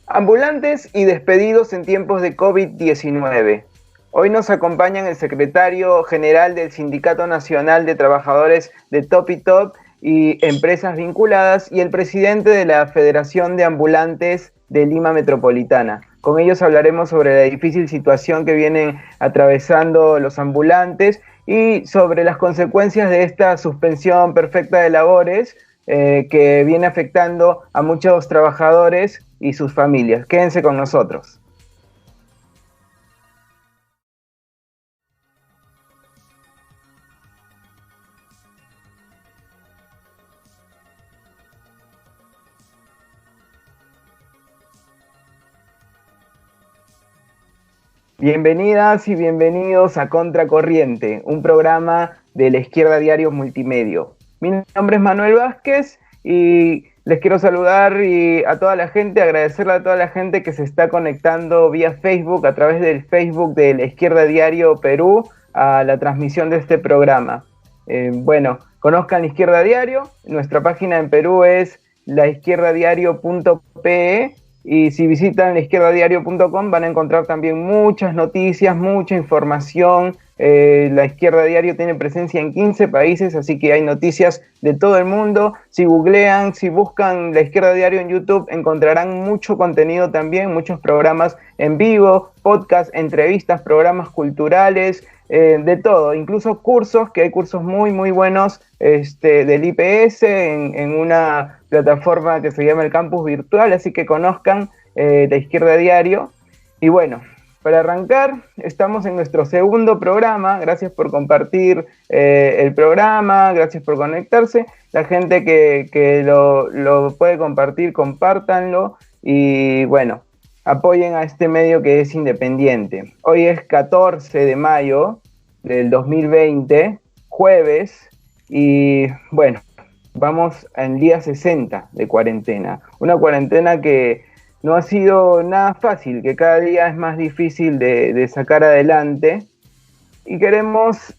Ambulantes y despedidos en tiempos de COVID-19. Hoy nos acompañan el secretario general del Sindicato Nacional de Trabajadores de Topytop y empresas vinculadas y el presidente de la Federación de Ambulantes de Lima Metropolitana. Con ellos hablaremos sobre la difícil situación que vienen atravesando los ambulantes y sobre las consecuencias de esta suspensión perfecta de labores que viene afectando a muchos trabajadores y sus familias. Quédense con nosotros. Bienvenidas y bienvenidos a Contracorriente, un programa de La Izquierda Diario Multimedio. Mi nombre es Manuel Vázquez y les quiero saludar a toda la gente, agradecerle a toda la gente que se está conectando vía Facebook, a través del Facebook de La Izquierda Diario Perú, a la transmisión de este programa. Conozcan La Izquierda Diario, nuestra página en Perú es laizquierdadiario.pe. Y si visitan laizquierdadiario.com van a encontrar también muchas noticias, mucha información. La Izquierda Diario tiene presencia en 15 países, así que hay noticias de todo el mundo. Si googlean, si buscan La Izquierda Diario en YouTube, encontrarán mucho contenido también, muchos programas en vivo, podcasts, entrevistas, programas culturales, de todo, incluso cursos, que hay cursos muy, muy buenos del IPS en una plataforma que se llama el Campus Virtual, así que conozcan La Izquierda Diario. Y bueno, para arrancar, estamos en nuestro segundo programa. Gracias por compartir el programa, gracias por conectarse. La gente que lo puede compartir, compártanlo y bueno, apoyen a este medio que es independiente. Hoy es 14 de mayo del 2020, jueves, y bueno, vamos en día 60 de cuarentena. Una cuarentena que no ha sido nada fácil, que cada día es más difícil de sacar adelante. Y queremos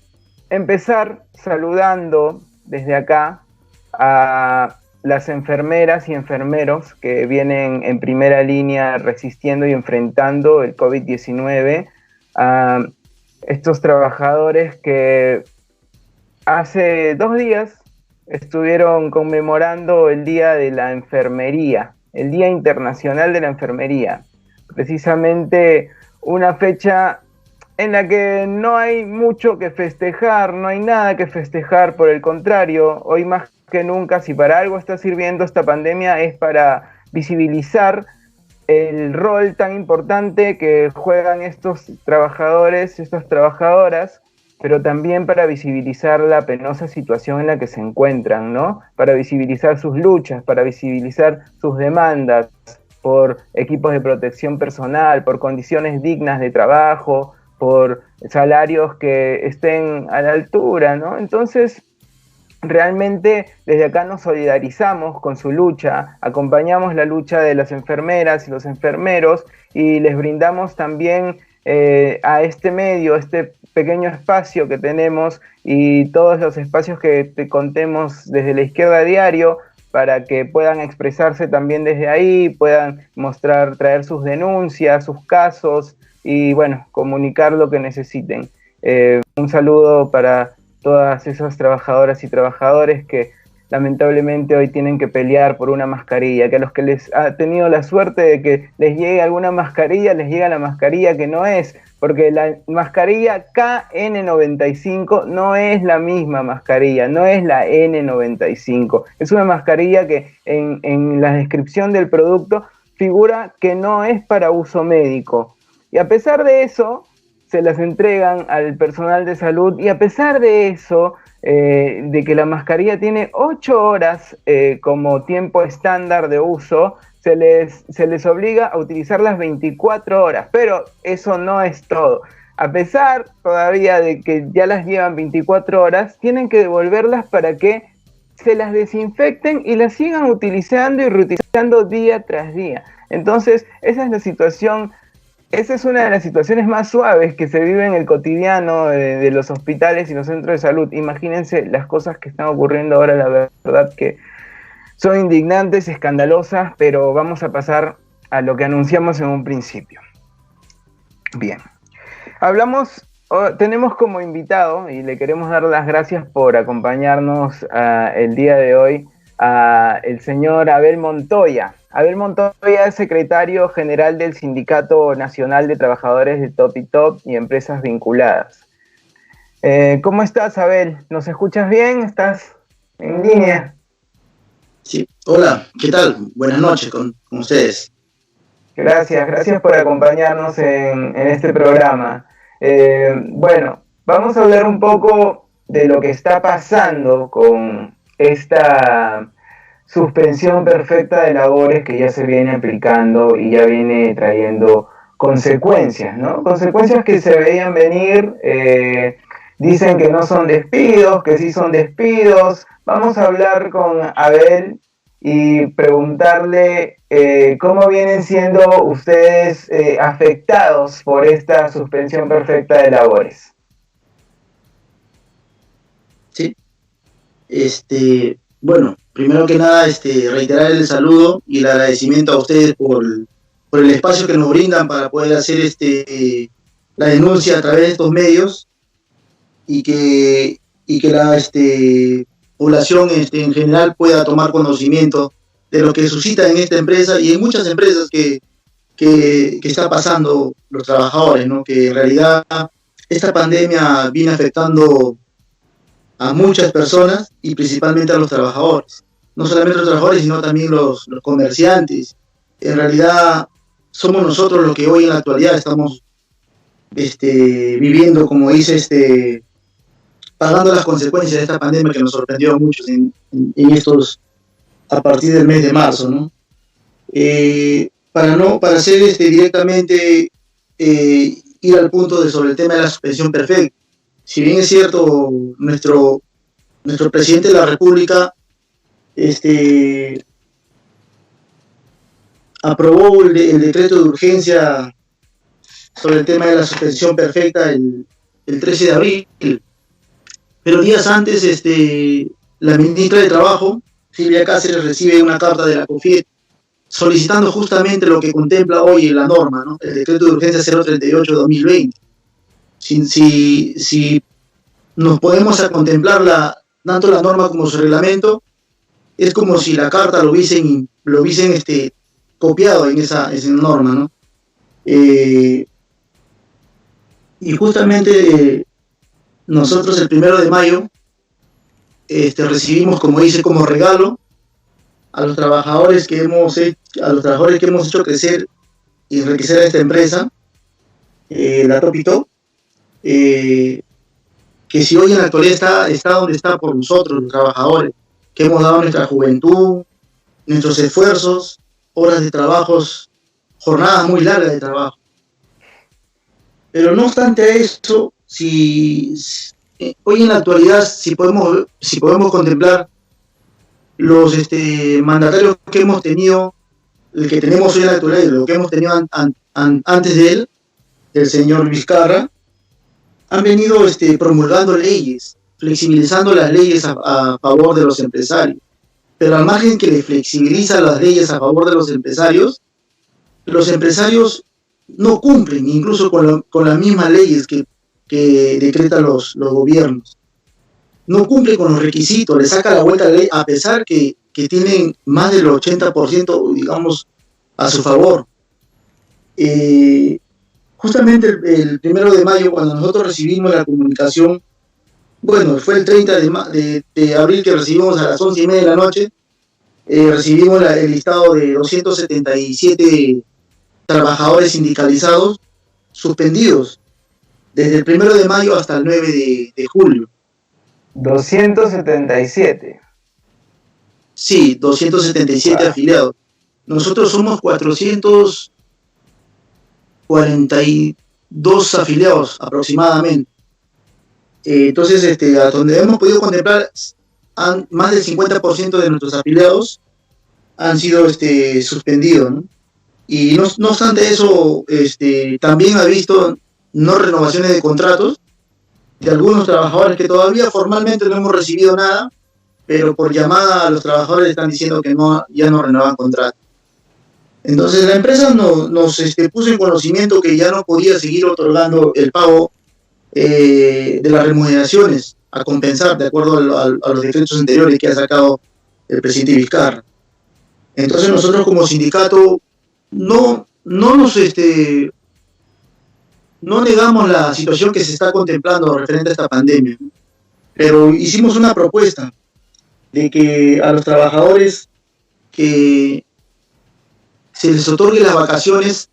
empezar saludando desde acá a las enfermeras y enfermeros que vienen en primera línea resistiendo y enfrentando el COVID-19, a estos trabajadores que hace 2 días estuvieron conmemorando el Día de la Enfermería, el Día Internacional de la Enfermería. Precisamente una fecha en la que no hay mucho que festejar, no hay nada que festejar, por el contrario, hoy más que nunca, si para algo está sirviendo esta pandemia, es para visibilizar el rol tan importante que juegan estos trabajadores, estas trabajadoras, pero también para visibilizar la penosa situación en la que se encuentran, ¿no? Para visibilizar sus luchas, para visibilizar sus demandas por equipos de protección personal, por condiciones dignas de trabajo, por salarios que estén a la altura, ¿no? Entonces, realmente desde acá nos solidarizamos con su lucha, acompañamos la lucha de las enfermeras y los enfermeros y les brindamos también a este medio, este pequeño espacio que tenemos y todos los espacios que te contemos desde La Izquierda Diario para que puedan expresarse también desde ahí, puedan mostrar, traer sus denuncias, sus casos y bueno, comunicar lo que necesiten. Un saludo para todas esas trabajadoras y trabajadores que lamentablemente hoy tienen que pelear por una mascarilla, que a los que les ha tenido la suerte de que les llegue alguna mascarilla, les llega la mascarilla que no es, porque la mascarilla KN95 no es la misma mascarilla, no es la N95, es una mascarilla que en la descripción del producto figura que no es para uso médico, y a pesar de eso se las entregan al personal de salud y a pesar de eso, de que la mascarilla tiene 8 horas como tiempo estándar de uso, se les obliga a utilizarlas 24 horas, pero eso no es todo. A pesar todavía de que ya las llevan 24 horas, tienen que devolverlas para que se las desinfecten y las sigan utilizando y reutilizando día tras día. Entonces, esa es la situación. Esa es una de las situaciones más suaves que se vive en el cotidiano de los hospitales y los centros de salud. Imagínense las cosas que están ocurriendo ahora, la verdad que son indignantes, escandalosas, pero vamos a pasar a lo que anunciamos en un principio. Bien, tenemos como invitado, y le queremos dar las gracias por acompañarnos el día de hoy, a el señor Abel Montoya. Abel Montoya es secretario general del Sindicato Nacional de Trabajadores de Top y Top y Empresas Vinculadas. ¿Cómo estás, Abel? ¿Nos escuchas bien? ¿Estás en línea? Sí, hola, ¿qué tal? Buenas noches con ustedes. Gracias por acompañarnos en este programa. Bueno, vamos a hablar un poco de lo que está pasando con esta suspensión perfecta de labores que ya se viene aplicando y ya viene trayendo consecuencias, ¿no? Consecuencias que se veían venir, dicen que no son despidos, que sí son despidos. Vamos a hablar con Abel y preguntarle cómo vienen siendo ustedes afectados por esta suspensión perfecta de labores. Sí, bueno, primero que nada, reiterar el saludo y el agradecimiento a ustedes por el espacio que nos brindan para poder hacer la denuncia a través de estos medios y que la población en general pueda tomar conocimiento de lo que suscita en esta empresa y en muchas empresas que está pasando los trabajadores, ¿no? Que en realidad esta pandemia viene afectando a muchas personas y principalmente a los trabajadores. No solamente los trabajadores, sino también los comerciantes. En realidad somos nosotros los que hoy en la actualidad estamos viviendo, como dice, pagando las consecuencias de esta pandemia que nos sorprendió a muchos a partir del mes de marzo, ¿no? Para hacer directamente ir al punto sobre el tema de la suspensión perfecta. Si bien es cierto, nuestro presidente de la República aprobó el decreto de urgencia sobre el tema de la suspensión perfecta el 13 de abril, pero días antes la ministra de Trabajo, Silvia Cáceres, recibe una carta de la COFIET solicitando justamente lo que contempla hoy la norma, ¿no? El decreto de urgencia 038-2020. Si nos podemos a contemplar tanto la norma como su reglamento, es como si la carta lo hubiesen copiado en esa norma, ¿no? Y justamente nosotros el 1 de mayo recibimos, como dice, como regalo a los trabajadores que hemos hecho crecer y enriquecer a esta empresa, la Top y Top, que si hoy en la actualidad está donde está por nosotros, los trabajadores, que hemos dado nuestra juventud, nuestros esfuerzos, horas de trabajos, jornadas muy largas de trabajo. Pero no obstante eso, hoy en la actualidad, si podemos contemplar los mandatarios que hemos tenido, el que tenemos hoy en la actualidad y lo que hemos tenido antes de él, el señor Vizcarra, han venido promulgando leyes, flexibilizando las leyes a favor de los empresarios. Pero al margen que le flexibiliza las leyes a favor de los empresarios no cumplen incluso con las mismas leyes que decretan los gobiernos. No cumplen con los requisitos, le saca la vuelta a la ley, a pesar que tienen más del 80%, digamos, a su favor. Justamente el 1 de mayo, cuando nosotros recibimos la comunicación, bueno, fue el 30 de abril que recibimos a las 11:30 de la noche, recibimos el listado de 277 trabajadores sindicalizados suspendidos desde el 1 de mayo hasta el 9 de julio. 277. Sí, 277 afiliados. Nosotros somos 442 afiliados aproximadamente. Entonces, a donde hemos podido contemplar, más del 50% de nuestros afiliados han sido suspendidos, ¿no? Y no obstante eso, también ha visto no renovaciones de contratos de algunos trabajadores que todavía formalmente no hemos recibido nada, pero por llamada a los trabajadores están diciendo que ya no renuevan contrato. Entonces la empresa nos puso en conocimiento que ya no podía seguir otorgando el pago de las remuneraciones a compensar de acuerdo a los decretos anteriores que ha sacado el presidente Vizcarra. Entonces nosotros como sindicato no negamos la situación que se está contemplando referente a esta pandemia, pero hicimos una propuesta de que a los trabajadores que se les otorgue las vacaciones,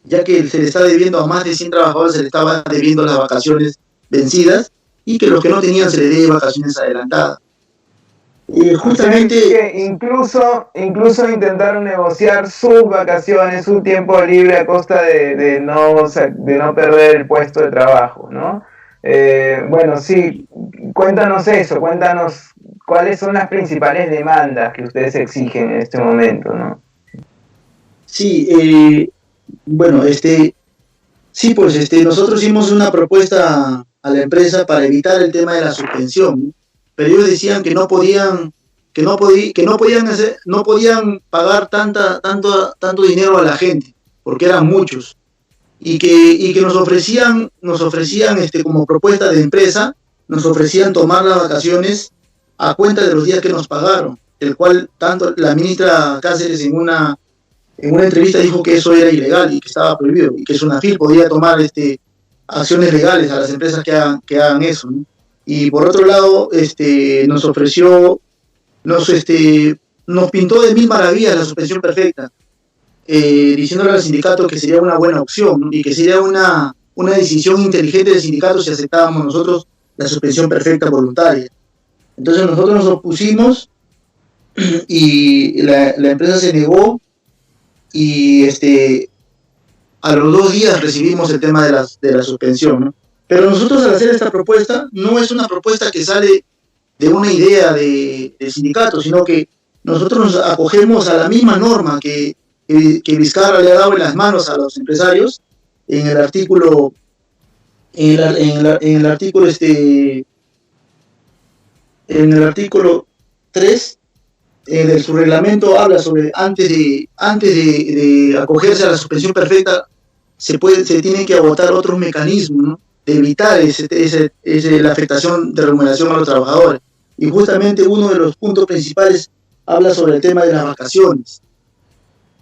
ya que se le está debiendo a más de 100 trabajadores, se le estaba debiendo las vacaciones vencidas, y que los que no tenían se les dé vacaciones adelantadas. Justamente que incluso intentaron negociar sus vacaciones, su tiempo libre a costa de no perder el puesto de trabajo, ¿no? Bueno, sí, cuéntanos eso, cuéntanos cuáles son las principales demandas que ustedes exigen en este momento, ¿no? Sí, bueno, sí, pues nosotros hicimos una propuesta a la empresa para evitar el tema de la suspensión, ¿no? Pero ellos decían que no podían pagar tanto dinero a la gente, porque eran muchos, y que nos ofrecían como propuesta de empresa, nos ofrecían tomar las vacaciones a cuenta de los días que nos pagaron, el cual tanto la ministra Cáceres en una entrevista dijo que eso era ilegal y que estaba prohibido, y que Sunafil podía tomar acciones legales a las empresas que hagan eso, ¿no? Y por otro lado, nos pintó de mil maravillas la suspensión perfecta, diciéndole al sindicato que sería una buena opción, ¿no? Y que sería una decisión inteligente del sindicato si aceptábamos nosotros la suspensión perfecta voluntaria. Entonces nosotros nos opusimos y la empresa se negó, y a los 2 días recibimos el tema de la suspensión, ¿no? Pero nosotros al hacer esta propuesta, no es una propuesta que sale de una idea del sindicato, sino que nosotros nos acogemos a la misma norma que Vizcarra le ha dado en las manos a los empresarios en el artículo 3 de su reglamento. Habla sobre antes de acogerse a la suspensión perfecta se tienen que agotar otros mecanismos, ¿no?, de evitar la afectación de remuneración a los trabajadores. Y justamente uno de los puntos principales habla sobre el tema de las vacaciones.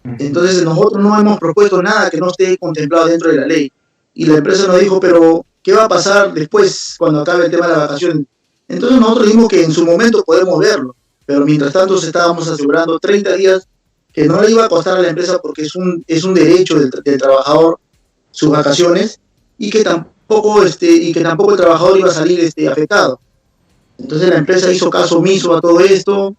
Entonces nosotros no hemos propuesto nada que no esté contemplado dentro de la ley. Y la empresa nos dijo, pero ¿qué va a pasar después cuando acabe el tema de las vacaciones? Entonces nosotros dijimos que en su momento podemos verlo, pero mientras tanto estábamos asegurando 30 días que no le iba a costar a la empresa, porque es un derecho del trabajador sus vacaciones, y que tampoco el trabajador iba a salir afectado. Entonces la empresa hizo caso omiso a todo esto,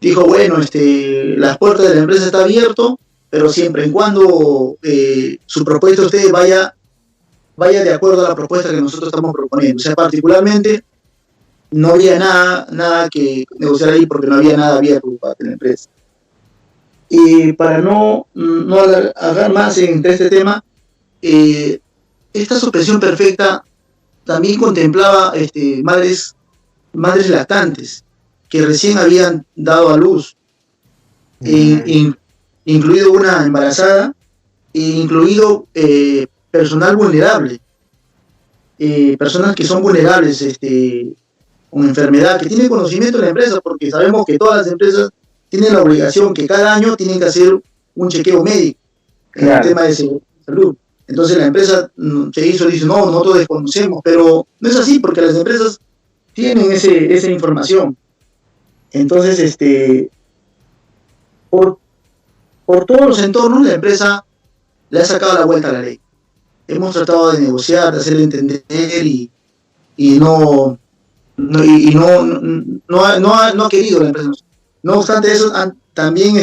dijo, bueno, las puertas de la empresa están abiertas, pero siempre en cuando su propuesta usted vaya de acuerdo a la propuesta que nosotros estamos proponiendo. O sea, particularmente no había nada que negociar ahí, porque no había nada abierto por parte de la empresa. Y para no alargar más en este tema, esta suspensión perfecta también contemplaba madres lactantes que recién habían dado a luz, incluido una embarazada, e incluido personal vulnerable, personas que son vulnerables con enfermedad, que tienen conocimiento de la empresa, porque sabemos que todas las empresas tienen la obligación que cada año tienen que hacer un chequeo médico en el tema de salud. Entonces la empresa dice, no, nosotros desconocemos, pero no es así, porque las empresas tienen esa información. Entonces, por todos los entornos, la empresa le ha sacado la vuelta a la ley. Hemos tratado de negociar, de hacerle entender, y no ha querido la empresa. No obstante eso, también en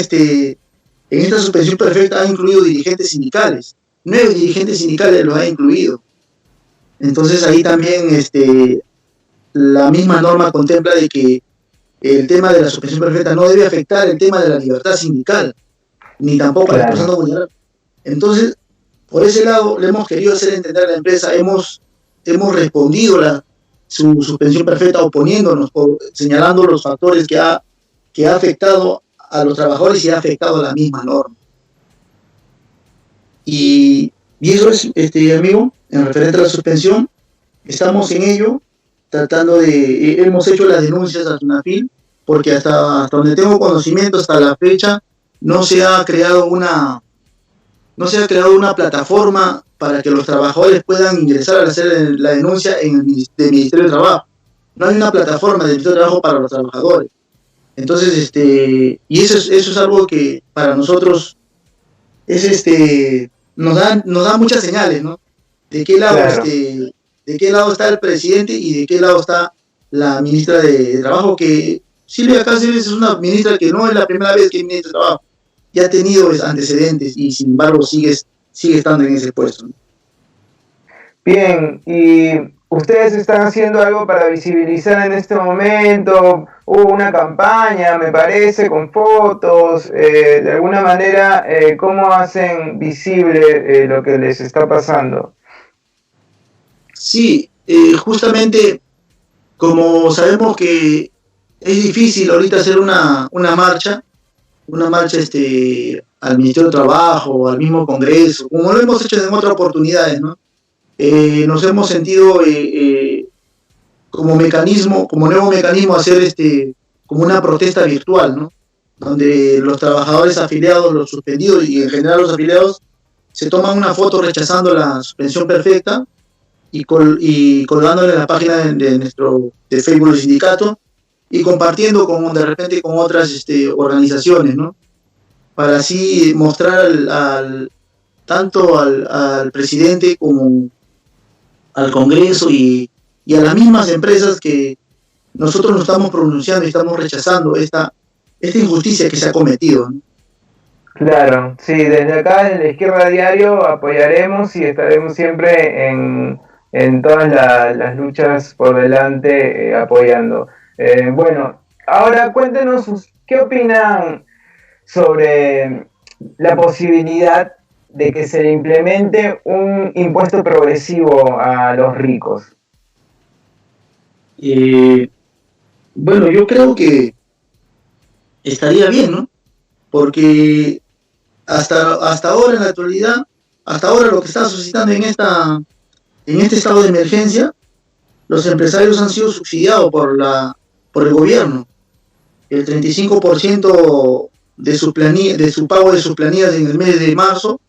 esta suspensión perfecta ha incluido dirigentes sindicales. 9 dirigentes sindicales los ha incluido. Entonces ahí también la misma norma contempla de que el tema de la suspensión perfecta no debe afectar el tema de la libertad sindical, ni tampoco a las personas vulnerables. Entonces, por ese lado, le hemos querido hacer entender a la empresa, hemos respondido su suspensión perfecta oponiéndonos, señalando los factores que ha afectado a los trabajadores y ha afectado a la misma norma. Y eso es, amigo, en referente a la suspensión, estamos en ello, tratando hemos hecho las denuncias a SUNAFIL, porque hasta donde tengo conocimiento, hasta la fecha, no se ha creado no se ha creado una plataforma para que los trabajadores puedan ingresar a hacer la denuncia en el Ministerio de Trabajo. No hay una plataforma del Ministerio de Trabajo para los trabajadores. Entonces, y eso es algo que para nosotros es nos da muchas señales, ¿no? De qué lado, Claro. de qué lado está el presidente y de qué lado está la ministra de Trabajo, que Silvia Cáceres es una ministra que no es la primera vez que es ministra de Trabajo, ya ha tenido antecedentes y sin embargo sigue estando en ese puesto, ¿no? Bien, ¿y ustedes están haciendo algo para visibilizar en este momento? Hubo una campaña, me parece, con fotos, de alguna manera, ¿cómo hacen visible lo que les está pasando? Sí, justamente como sabemos que es difícil ahorita hacer una marcha al Ministerio de Trabajo, al mismo Congreso, como lo hemos hecho en otras oportunidades, ¿no? Nos hemos sentido como nuevo mecanismo hacer como una protesta virtual, ¿no? Donde los trabajadores afiliados, los suspendidos y en general los afiliados se toman una foto rechazando la suspensión perfecta y colgándola en la página de Facebook del sindicato y compartiendo de repente con otras organizaciones, ¿no? Para así mostrar tanto al presidente como al Congreso y a las mismas empresas que nosotros nos estamos pronunciando y estamos rechazando esta injusticia que se ha cometido, ¿no? Claro, sí, desde acá en la Izquierda Diario apoyaremos y estaremos siempre en todas las luchas por delante apoyando. Bueno, ahora cuéntenos qué opinan sobre la posibilidad de que se le implemente un impuesto progresivo a los ricos. Bueno, yo creo que estaría bien, ¿no? Porque hasta ahora, en la actualidad, hasta ahora lo que está suscitando en este estado de emergencia, los empresarios han sido subsidiados por el gobierno. El 35% de su pago de sus planillas en el mes de marzo,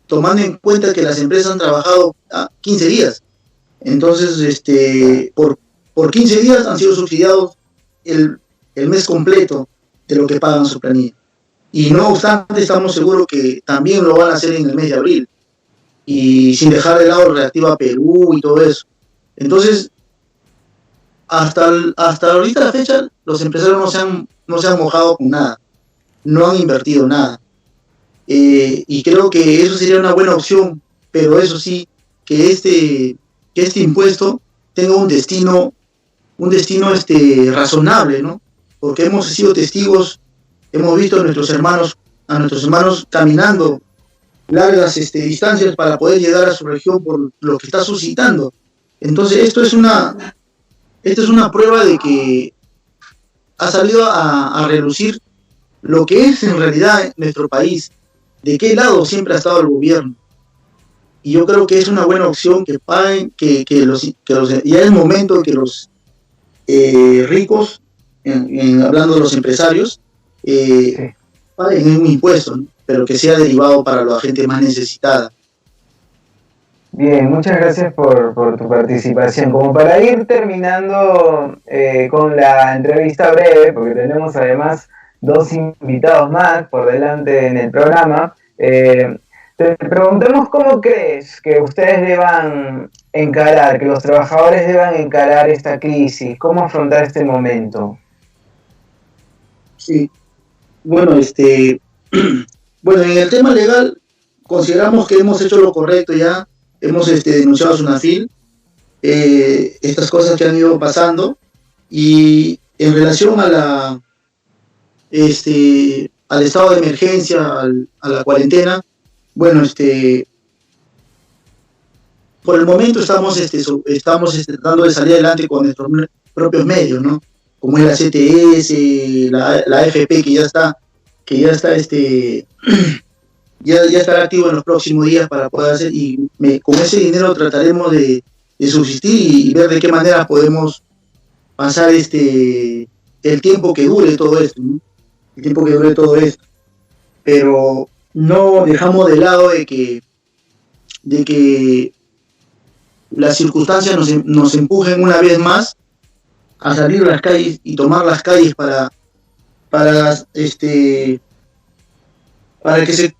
tomando en cuenta que las empresas han trabajado 15 días. Entonces, por 15 días han sido subsidiados el mes completo de lo que pagan su planilla. Y no obstante, estamos seguros que también lo van a hacer en el mes de abril. Y sin dejar de lado Reactiva Perú y todo eso. Entonces, hasta ahorita la fecha, los empresarios no se han mojado con nada. No han invertido nada. Y creo que eso sería una buena opción, pero eso sí, que este impuesto tenga un destino razonable, ¿no? Porque hemos sido testigos, hemos visto a nuestros hermanos caminando largas distancias para poder llegar a su región por lo que está suscitando. Entonces esto es una prueba de que ha salido a relucir lo que es en realidad nuestro país, de qué lado siempre ha estado el gobierno. Y yo creo que es una buena opción que paguen, ya es momento de que los ricos, hablando de los empresarios, Sí. paguen un impuesto, ¿no? Pero que sea derivado para la gente más necesitada. Bien, muchas gracias por tu participación. Como para ir terminando con la entrevista breve, porque tenemos además dos invitados más por delante en el programa, te preguntamos cómo crees que ustedes deban encarar, que los trabajadores deban encarar esta crisis, cómo afrontar este momento. Sí, bueno, bueno, en el tema legal consideramos que hemos hecho lo correcto ya, hemos denunciado a SUNAFIL, estas cosas que han ido pasando, y en relación al estado de emergencia, a la cuarentena, bueno, por el momento estamos tratando de salir adelante con nuestros propios medios, ¿no? Como es la CTS, la AFP, que ya está ya estará activo en los próximos días para poder hacer, y con ese dinero trataremos de subsistir y ver de qué manera podemos pasar el tiempo que dure todo esto, ¿no? El tiempo que dure todo esto. Pero no dejamos de lado de que las circunstancias nos empujen una vez más a salir a las calles y tomar las calles para que se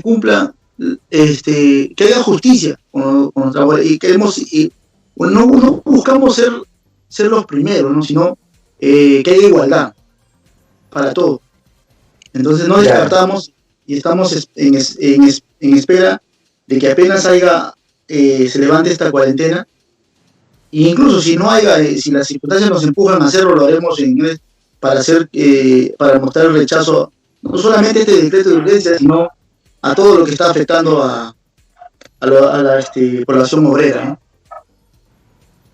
cumpla, que haya justicia con y queremos, no buscamos ser los primeros, ¿no? Sino que haya igualdad para todos. Entonces no descartamos y estamos en espera de que apenas se levante esta cuarentena, e incluso si no haya, si las circunstancias nos empujan a hacerlo, lo haremos en inglés para mostrar el rechazo no solamente a este decreto de urgencia, sino a todo lo que está afectando a la población obrera, ¿no?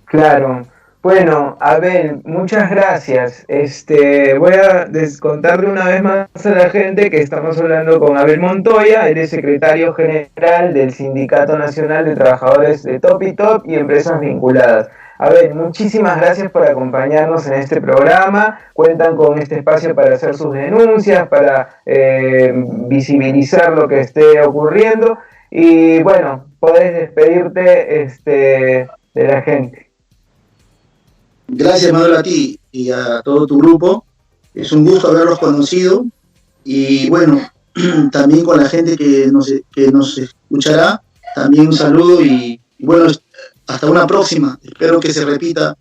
Claro. Bueno, Abel, muchas gracias. Voy a contarle una vez más a la gente que estamos hablando con Abel Montoya, eres secretario general del Sindicato Nacional de Trabajadores de Topytop y Empresas Vinculadas. Abel, muchísimas gracias por acompañarnos en este programa. Cuentan con este espacio para hacer sus denuncias, para visibilizar lo que esté ocurriendo. Y bueno, podés despedirte de la gente. Gracias, Manuel, a ti y a todo tu grupo. Es un gusto haberlos conocido. Y bueno, también con la gente que nos escuchará, también un saludo y bueno, hasta una próxima. Espero que se repita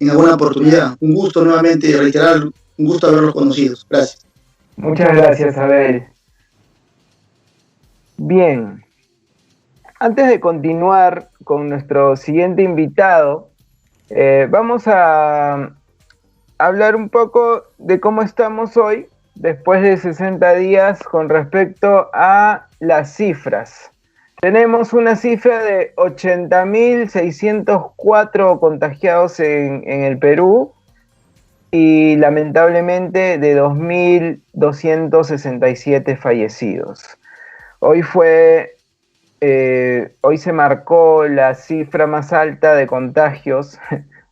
en alguna oportunidad. Un gusto nuevamente, reiterar, un gusto haberlos conocido. Gracias. Muchas gracias, Abel. Bien. Antes de continuar con nuestro siguiente invitado, vamos a hablar un poco de cómo estamos hoy, después de 60 días, con respecto a las cifras. Tenemos una cifra de 80.604 contagiados en el Perú y lamentablemente de 2.267 fallecidos. Hoy se marcó la cifra más alta de contagios.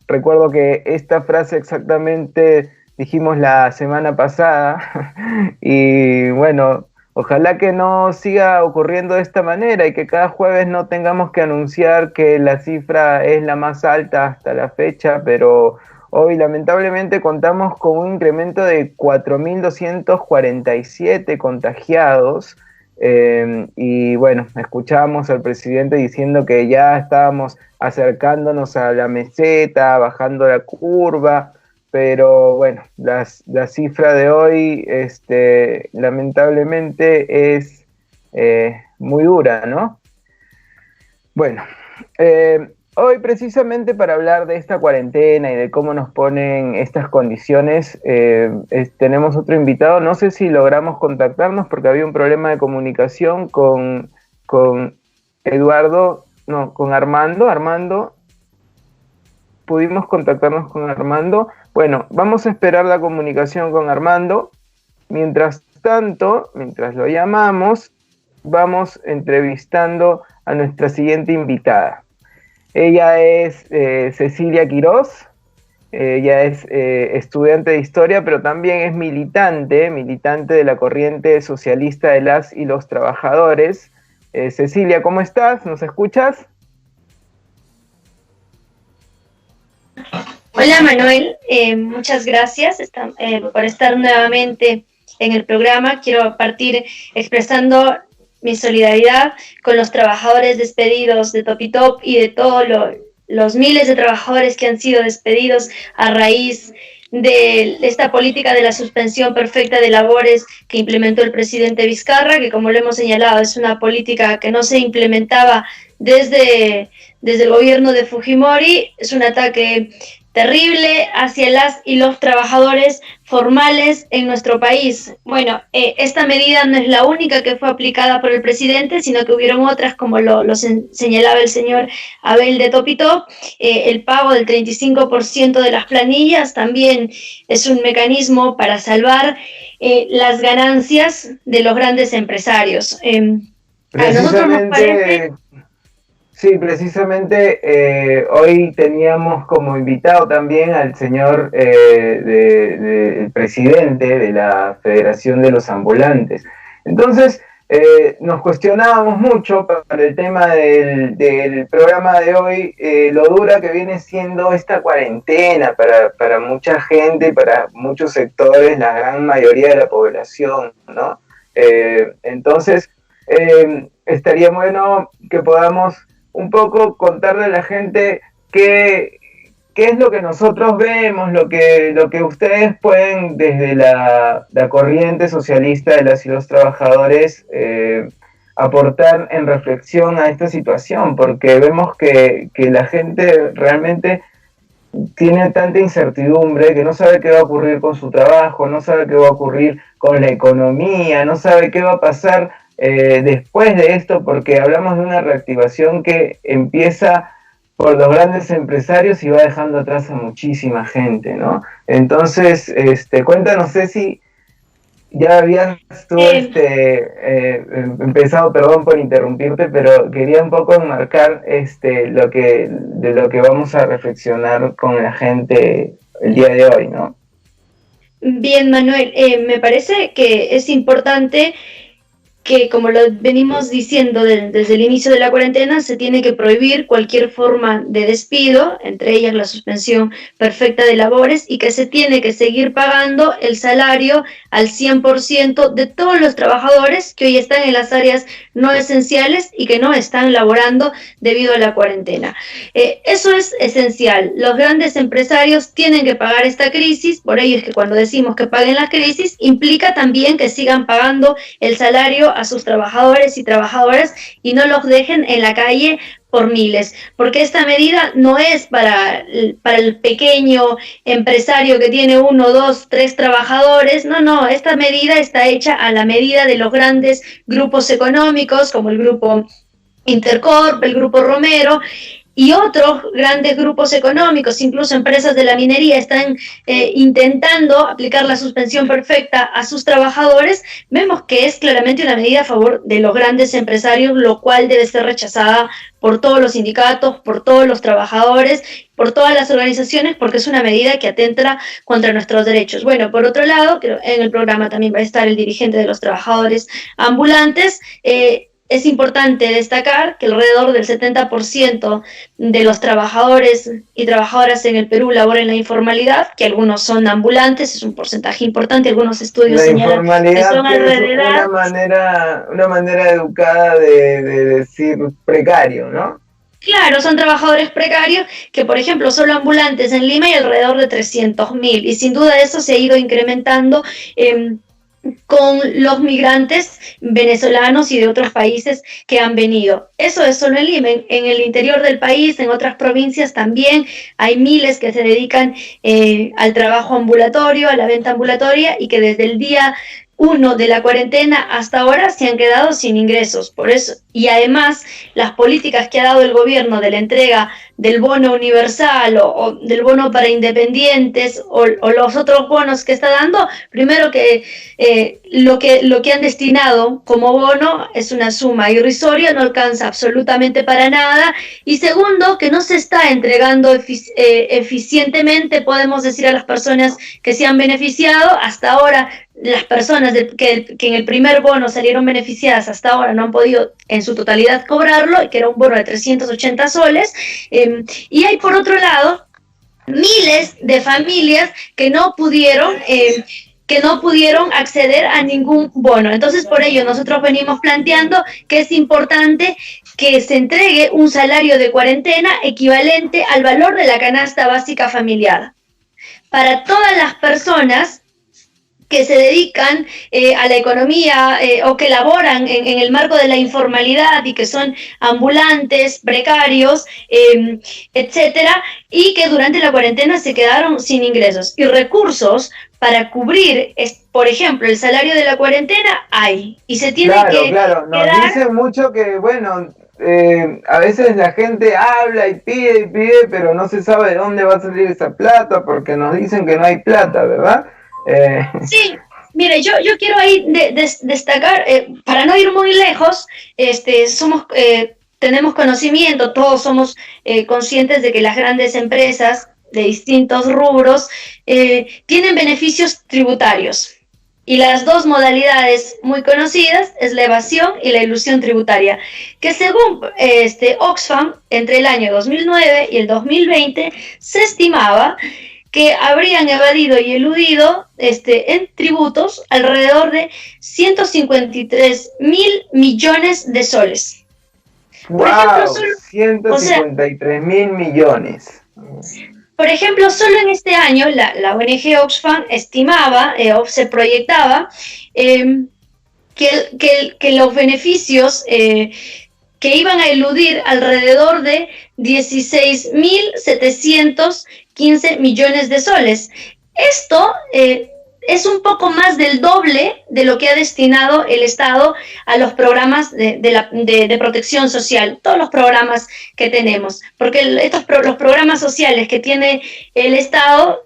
Recuerdo que esta frase exactamente dijimos la semana pasada y bueno, ojalá que no siga ocurriendo de esta manera y que cada jueves no tengamos que anunciar que la cifra es la más alta hasta la fecha, pero hoy lamentablemente contamos con un incremento de 4.247 contagiados. Y bueno, escuchábamos al presidente diciendo que ya estábamos acercándonos a la meseta, bajando la curva, pero bueno, la cifra de hoy lamentablemente es muy dura, ¿no? Bueno, hoy precisamente para hablar de esta cuarentena y de cómo nos ponen estas condiciones, tenemos otro invitado. No sé si logramos contactarnos porque había un problema de comunicación con Armando. Armando, pudimos contactarnos con Armando. Bueno, vamos a esperar la comunicación con Armando. Mientras tanto, mientras lo llamamos, vamos entrevistando a nuestra siguiente invitada. Ella es Cecilia Quiroz. Ella es estudiante de historia, pero también es militante de la corriente socialista de las y los trabajadores. Cecilia, ¿cómo estás? ¿Nos escuchas? Hola Manuel, muchas gracias por estar nuevamente en el programa. Quiero partir expresando mi solidaridad con los trabajadores despedidos de Topytop y de todos los miles de trabajadores que han sido despedidos a raíz de esta política de la suspensión perfecta de labores que implementó el presidente Vizcarra, que como lo hemos señalado es una política que no se implementaba desde el gobierno de Fujimori. Es un ataque terrible hacia las y los trabajadores formales en nuestro país. Bueno, esta medida no es la única que fue aplicada por el presidente, sino que hubieron otras, como lo señalaba el señor Abel de Topito. El pago del 35% de las planillas también es un mecanismo para salvar las ganancias de los grandes empresarios. A nosotros nos parece... Sí, precisamente hoy teníamos como invitado también al señor el presidente de la Federación de los Ambulantes. Entonces, nos cuestionábamos mucho para el tema del programa de hoy, lo dura que viene siendo esta cuarentena para mucha gente, para muchos sectores, la gran mayoría de la población, ¿no? Entonces, estaría bueno que podamos un poco contarle a la gente qué es lo que nosotros vemos, lo que ustedes pueden desde la corriente socialista de las y los trabajadores aportar en reflexión a esta situación, porque vemos que la gente realmente tiene tanta incertidumbre que no sabe qué va a ocurrir con su trabajo, no sabe qué va a ocurrir con la economía, no sabe qué va a pasar después de esto, porque hablamos de una reactivación que empieza por los grandes empresarios y va dejando atrás a muchísima gente, ¿no? Entonces, cuéntanos, Ceci, ya habías tú empezado, perdón por interrumpirte, pero quería un poco enmarcar de lo que vamos a reflexionar con la gente el día de hoy, ¿no? Bien, Manuel, me parece que es importante que, como lo venimos diciendo desde el inicio de la cuarentena, se tiene que prohibir cualquier forma de despido, entre ellas la suspensión perfecta de labores, y que se tiene que seguir pagando el salario al 100% de todos los trabajadores que hoy están en las áreas no esenciales y que no están laborando debido a la cuarentena. Eso es esencial. Los grandes empresarios tienen que pagar esta crisis, por ello es que cuando decimos que paguen la crisis, implica también que sigan pagando el salario a sus trabajadores y trabajadoras y no los dejen en la calle por miles, porque esta medida no es para el pequeño empresario que tiene 1, 2, 3 trabajadores, no, esta medida está hecha a la medida de los grandes grupos económicos como el grupo Intercorp, el grupo Romero, y otros grandes grupos económicos, incluso empresas de la minería, están intentando aplicar la suspensión perfecta a sus trabajadores. Vemos que es claramente una medida a favor de los grandes empresarios, lo cual debe ser rechazada por todos los sindicatos, por todos los trabajadores, por todas las organizaciones, porque es una medida que atenta contra nuestros derechos. Bueno, por otro lado, en el programa también va a estar el dirigente de los trabajadores ambulantes. Es importante destacar que alrededor del 70% de los trabajadores y trabajadoras en el Perú laboran en la informalidad, que algunos son ambulantes, es un porcentaje importante, algunos estudios señalan que son alrededor... Una manera educada de decir precario, ¿no? Claro, son trabajadores precarios que, por ejemplo, solo ambulantes en Lima hay alrededor de 300.000, y sin duda eso se ha ido incrementando con los migrantes venezolanos y de otros países que han venido. Eso es solo en Lima. En el interior del país, en otras provincias también hay miles que se dedican al trabajo ambulatorio, a la venta ambulatoria, y que desde el día 1 de la cuarentena hasta ahora se han quedado sin ingresos. Por eso, y además las políticas que ha dado el gobierno de la entrega del bono universal o del bono para independientes o los otros bonos que está dando, primero que lo que han destinado como bono es una suma irrisoria, no alcanza absolutamente para nada, y segundo, que no se está entregando eficientemente, podemos decir, a las personas que se han beneficiado. Hasta ahora las personas que en el primer bono salieron beneficiadas hasta ahora no han podido en su totalidad cobrarlo, que era un bono de 380 soles, y hay por otro lado miles de familias que no pudieron acceder a ningún bono. Entonces, por ello nosotros venimos planteando que es importante que se entregue un salario de cuarentena equivalente al valor de la canasta básica familiar para todas las personas que se dedican a la economía o que laboran en el marco de la informalidad y que son ambulantes, precarios, etcétera, y que durante la cuarentena se quedaron sin ingresos y recursos para cubrir, por ejemplo, el salario de la cuarentena hay, y se tiene que Claro, nos dicen mucho que, bueno, a veces la gente habla y pide, pero no se sabe de dónde va a salir esa plata, porque nos dicen que no hay plata, ¿verdad? Sí, mire, yo quiero ahí destacar, para no ir muy lejos, tenemos conocimiento, todos somos conscientes de que las grandes empresas de distintos rubros tienen beneficios tributarios. Y las dos modalidades muy conocidas es la evasión y la ilusión tributaria, que según Oxfam, entre el año 2009 y el 2020, se estimaba que habrían evadido y eludido en tributos alrededor de 153.000 millones de soles. ¡Wow! Por ejemplo, 153.000 millones. Por ejemplo, solo en este año la ONG Oxfam estimaba o se proyectaba que los beneficios que iban a eludir alrededor de 16.715 millones de soles. Esto es un poco más del doble de lo que ha destinado el Estado a los programas de protección social, todos los programas que tenemos, porque los programas sociales que tiene el Estado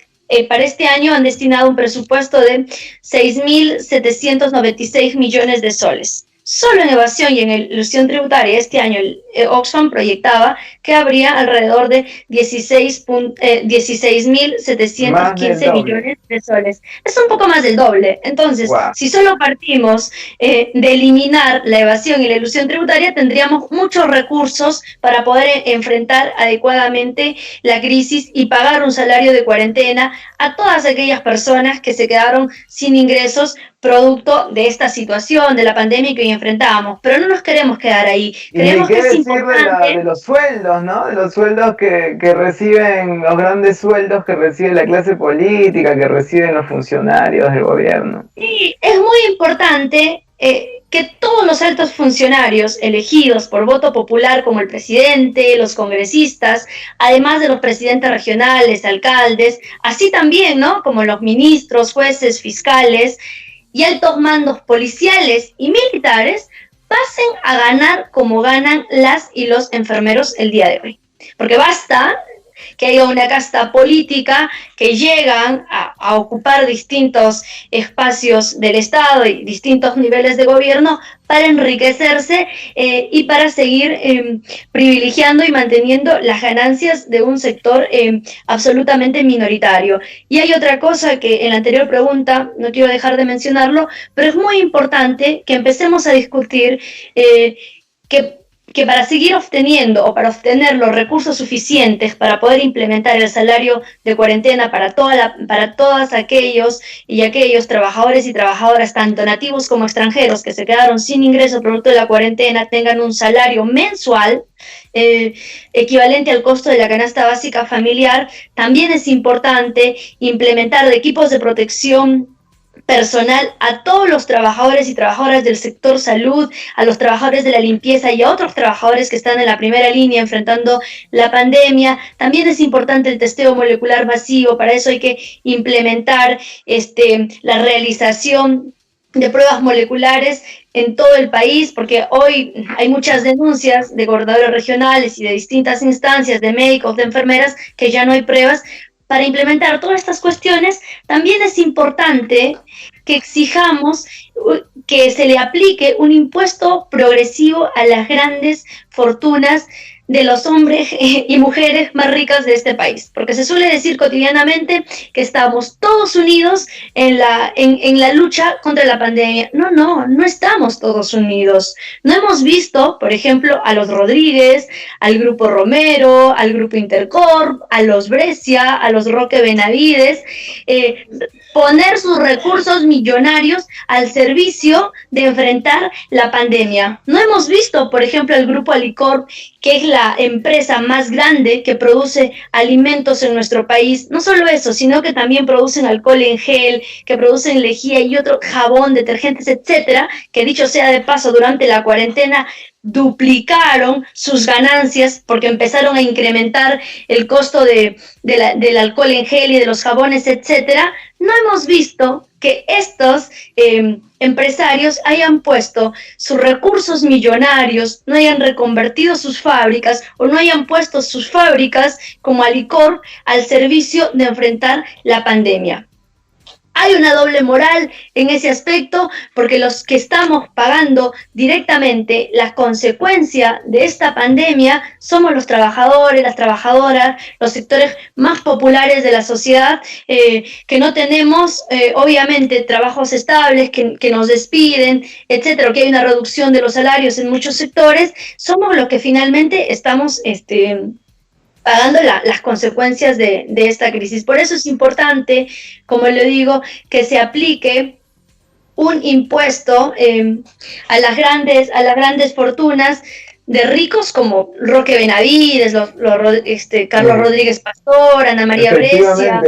para este año han destinado un presupuesto de 6.796 millones de soles. Solo en evasión y en ilusión tributaria este año Oxfam proyectaba que habría alrededor de 16.715 millones de soles. Es un poco más del doble. Entonces, si solo partimos de eliminar la evasión y la ilusión tributaria, tendríamos muchos recursos para poder enfrentar adecuadamente la crisis y pagar un salario de cuarentena a todas aquellas personas que se quedaron sin ingresos producto de esta situación, de la pandemia que hoy enfrentamos. Pero no nos queremos quedar ahí. Creemos que es importante... de los sueldos, ¿no? De los sueldos que reciben, los grandes sueldos que recibe la clase política, que reciben los funcionarios del gobierno. Sí, es muy importante que todos los altos funcionarios elegidos por voto popular, como el presidente, los congresistas, además de los presidentes regionales, alcaldes, así también, ¿no? Como los ministros, jueces, fiscales y altos mandos policiales y militares, pasen a ganar como ganan las y los enfermeros el día de hoy. Porque basta que haya una casta política que llegan a ocupar distintos espacios del Estado y distintos niveles de gobierno para enriquecerse y para seguir privilegiando y manteniendo las ganancias de un sector absolutamente minoritario. Y hay otra cosa que en la anterior pregunta, no quiero dejar de mencionarlo, pero es muy importante que empecemos a discutir que para seguir obteniendo o para obtener los recursos suficientes para poder implementar el salario de cuarentena para todos aquellos trabajadores y trabajadoras, tanto nativos como extranjeros, que se quedaron sin ingreso producto de la cuarentena, tengan un salario mensual equivalente al costo de la canasta básica familiar, también es importante implementar equipos de protección personal a todos los trabajadores y trabajadoras del sector salud, a los trabajadores de la limpieza y a otros trabajadores que están en la primera línea enfrentando la pandemia. También es importante el testeo molecular masivo. Para eso hay que implementar la realización de pruebas moleculares en todo el país, porque hoy hay muchas denuncias de gobernadores regionales y de distintas instancias, de médicos, de enfermeras, que ya no hay pruebas. Para implementar todas estas cuestiones, también es importante que exijamos que se le aplique un impuesto progresivo a las grandes fortunas de los hombres y mujeres más ricas de este país, porque se suele decir cotidianamente que estamos todos unidos en la lucha contra la pandemia. No estamos todos unidos. No hemos visto, por ejemplo, a los Rodríguez, al Grupo Romero, al Grupo Intercorp, a los Brescia, a los Roque Benavides, poner sus recursos millonarios al servicio de enfrentar la pandemia. No hemos visto, por ejemplo, al Grupo Alicorp, que es la empresa más grande que produce alimentos en nuestro país. No solo eso, sino que también producen alcohol en gel, que producen lejía y otro jabón, detergentes, etcétera, que dicho sea de paso, durante la cuarentena duplicaron sus ganancias porque empezaron a incrementar el costo del alcohol en gel y de los jabones, etcétera. No hemos visto que estos empresarios hayan puesto sus recursos millonarios, no hayan reconvertido sus fábricas o no hayan puesto sus fábricas como Alicorp al servicio de enfrentar la pandemia. Hay una doble moral en ese aspecto porque los que estamos pagando directamente la consecuencia de esta pandemia somos los trabajadores, las trabajadoras, los sectores más populares de la sociedad, que no tenemos obviamente trabajos estables, que nos despiden, etcétera, que hay una reducción de los salarios en muchos sectores. Somos los que finalmente estamos pagando las consecuencias de esta crisis. Por eso es importante, como le digo, que se aplique un impuesto a las grandes fortunas de ricos como Roque Benavides, Carlos Rodríguez Pastor, Ana María Brescia.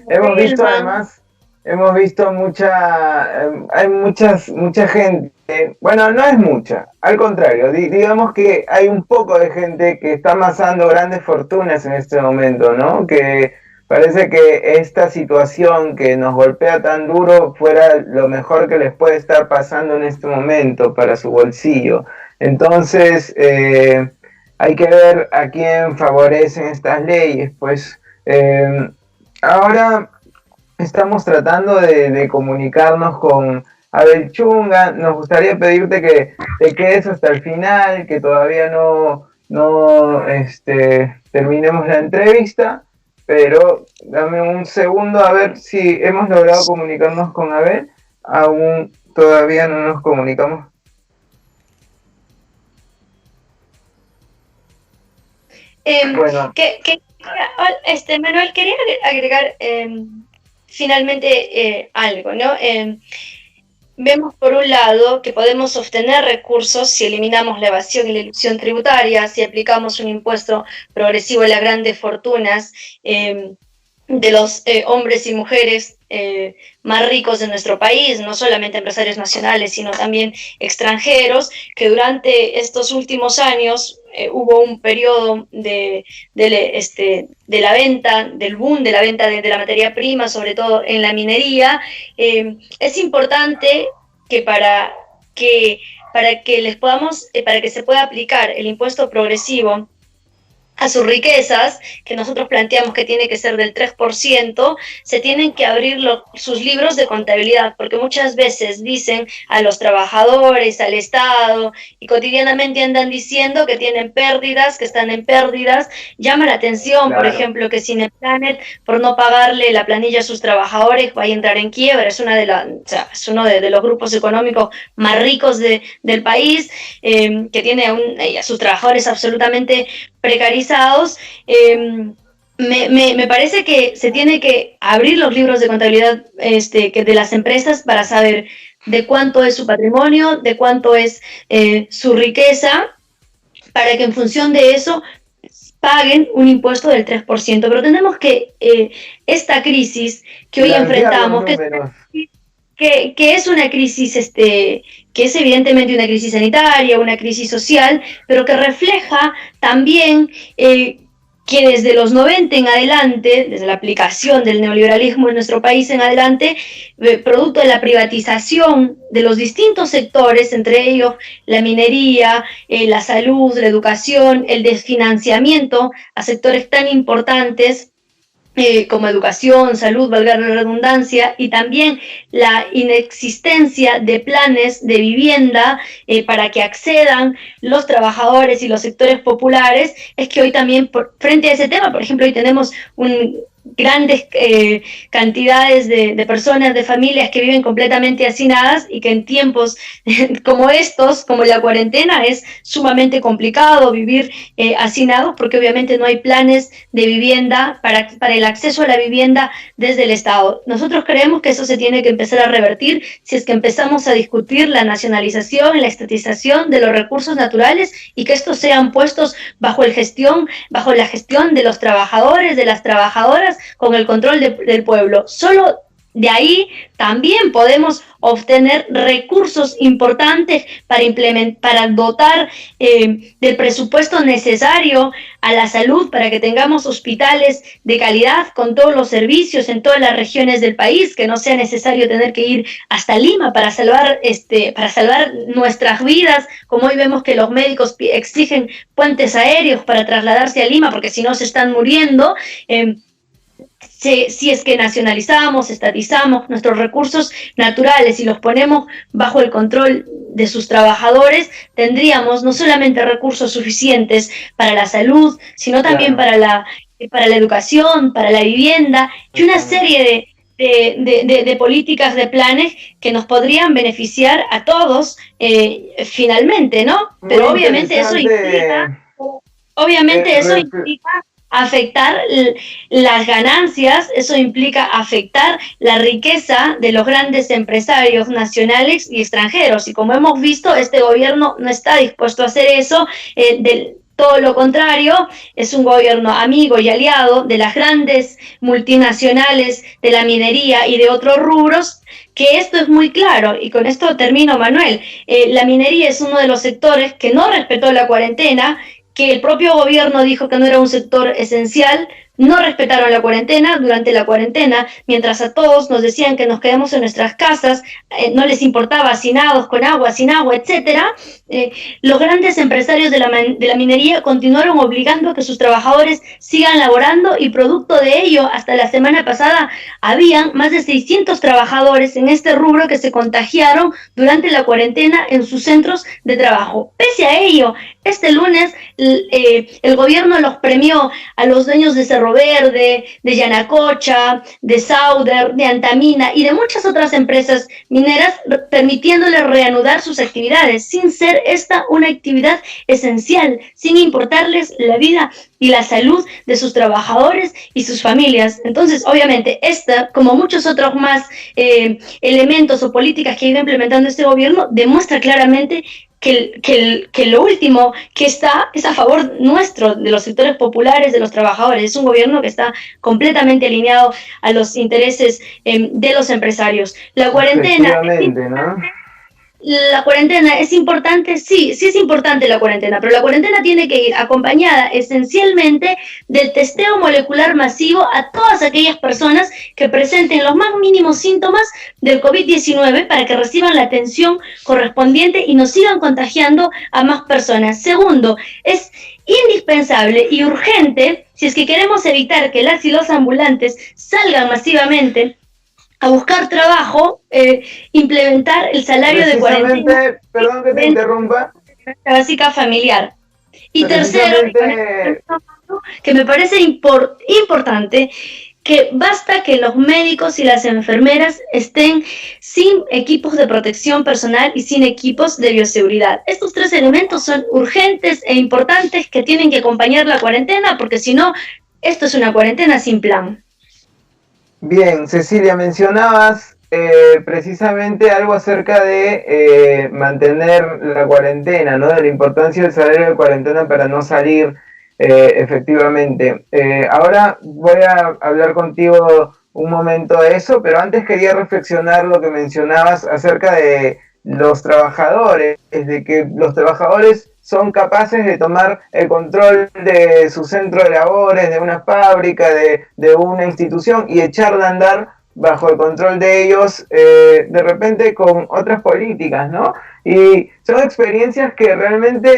Hemos visto además, hay mucha gente, bueno, no es mucha, al contrario, digamos que hay un poco de gente que está amasando grandes fortunas en este momento, ¿no? Que parece que esta situación que nos golpea tan duro fuera lo mejor que les puede estar pasando en este momento para su bolsillo. Entonces, hay que ver a quién favorecen estas leyes, pues. Ahora estamos tratando de comunicarnos con Abel Chunga. Nos gustaría pedirte que te quedes hasta el final, que todavía no terminemos la entrevista, pero dame un segundo a ver si hemos logrado comunicarnos con Abel. Aún todavía no nos comunicamos. Bueno. Manuel, quería agregar finalmente algo, ¿no? Vemos por un lado que podemos obtener recursos si eliminamos la evasión y la elusión tributaria, si aplicamos un impuesto progresivo a las grandes fortunas de los hombres y mujeres más ricos de nuestro país, no solamente empresarios nacionales, sino también extranjeros, que durante estos últimos años hubo un periodo de la venta, del boom de la venta de la materia prima, sobre todo en la minería. Es importante que para que se pueda aplicar el impuesto progresivo a sus riquezas, que nosotros planteamos que tiene que ser del 3%, se tienen que abrir sus libros de contabilidad, porque muchas veces dicen a los trabajadores, al Estado, y cotidianamente andan diciendo que tienen pérdidas, que están en pérdidas. Llama la atención, claro, por ejemplo, que Cineplanet, por no pagarle la planilla a sus trabajadores, va a entrar en quiebra. Es uno de los grupos económicos más ricos del país, que tiene a sus trabajadores absolutamente precarizados. Me parece que se tiene que abrir los libros de contabilidad de las empresas para saber de cuánto es su patrimonio, de cuánto es su riqueza, para que en función de eso paguen un impuesto del 3%. Pero tenemos que esta crisis que hoy enfrentamos, que es una crisis que es evidentemente una crisis sanitaria, una crisis social, pero que refleja también que desde los 90 en adelante, desde la aplicación del neoliberalismo en nuestro país en adelante, producto de la privatización de los distintos sectores, entre ellos la minería, la salud, la educación, el desfinanciamiento a sectores tan importantes como educación, salud, valga la redundancia, y también la inexistencia de planes de vivienda para que accedan los trabajadores y los sectores populares, es que hoy también, frente a ese tema, por ejemplo, hoy tenemos grandes cantidades de personas, de familias que viven completamente hacinadas y que en tiempos como estos, como la cuarentena, es sumamente complicado vivir hacinados porque obviamente no hay planes de vivienda para el acceso a la vivienda desde el Estado. Nosotros creemos que eso se tiene que empezar a revertir si es que empezamos a discutir la nacionalización y la estatización de los recursos naturales y que estos sean puestos bajo la gestión de los trabajadores, de las trabajadoras, con el control del pueblo. Solo de ahí también podemos obtener recursos importantes para dotar del presupuesto necesario a la salud, para que tengamos hospitales de calidad con todos los servicios en todas las regiones del país, que no sea necesario tener que ir hasta Lima para salvar nuestras vidas, como hoy vemos que los médicos exigen puentes aéreos para trasladarse a Lima, porque si no se están muriendo. Si es que nacionalizamos, estatizamos nuestros recursos naturales y los ponemos bajo el control de sus trabajadores, tendríamos no solamente recursos suficientes para la salud, sino también para la educación, para la vivienda y una serie de políticas, de planes que nos podrían beneficiar a todos finalmente, ¿no? Pero obviamente eso implica afectar las ganancias, eso implica afectar la riqueza de los grandes empresarios nacionales y extranjeros. Y como hemos visto, este gobierno no está dispuesto a hacer eso, todo lo contrario, es un gobierno amigo y aliado de las grandes multinacionales de la minería y de otros rubros, que esto es muy claro, y con esto termino, Manuel. La minería es uno de los sectores que no respetó la cuarentena, que el propio gobierno dijo que no era un sector esencial, no respetaron la cuarentena. Durante la cuarentena, mientras a todos nos decían que nos quedemos en nuestras casas, no les importaba hacinados con agua, sin agua, etcétera, los grandes empresarios de la minería continuaron obligando a que sus trabajadores sigan laborando, y producto de ello, hasta la semana pasada, habían más de 600 trabajadores en este rubro que se contagiaron durante la cuarentena en sus centros de trabajo. Pese a ello, este lunes el gobierno los premió a los dueños de Cerro Verde, de Yanacocha, de Sauder, de Antamina y de muchas otras empresas mineras, permitiéndoles reanudar sus actividades, sin ser esta una actividad esencial, sin importarles la vida y la salud de sus trabajadores y sus familias. Entonces, obviamente, esta, como muchos otros más elementos o políticas que ha ido implementando este gobierno, demuestra claramente que lo último que está es a favor nuestro, de los sectores populares, de los trabajadores. Es un gobierno que está completamente alineado a los intereses de los empresarios. La cuarentena, ¿no? La cuarentena es importante, sí es importante la cuarentena, pero la cuarentena tiene que ir acompañada esencialmente del testeo molecular masivo a todas aquellas personas que presenten los más mínimos síntomas del COVID-19 para que reciban la atención correspondiente y nos sigan contagiando a más personas. Segundo, es indispensable y urgente, si es que queremos evitar que las y los ambulantes salgan masivamente a buscar trabajo, implementar el salario de cuarentena. Perdón que te interrumpa. Básica familiar. Y tercero, que me parece importante, que basta que los médicos y las enfermeras estén sin equipos de protección personal y sin equipos de bioseguridad. Estos tres elementos son urgentes e importantes que tienen que acompañar la cuarentena, porque si no, esto es una cuarentena sin plan. Bien, Cecilia, mencionabas precisamente algo acerca de mantener la cuarentena, ¿no? De la importancia del salario de cuarentena para no salir efectivamente. Ahora voy a hablar contigo un momento de eso, pero antes quería reflexionar lo que mencionabas acerca de los trabajadores, de que los trabajadores son capaces de tomar el control de su centro de labores, de una fábrica, de una institución, y echarla a andar bajo el control de ellos, de repente con otras políticas, ¿no? Y son experiencias que realmente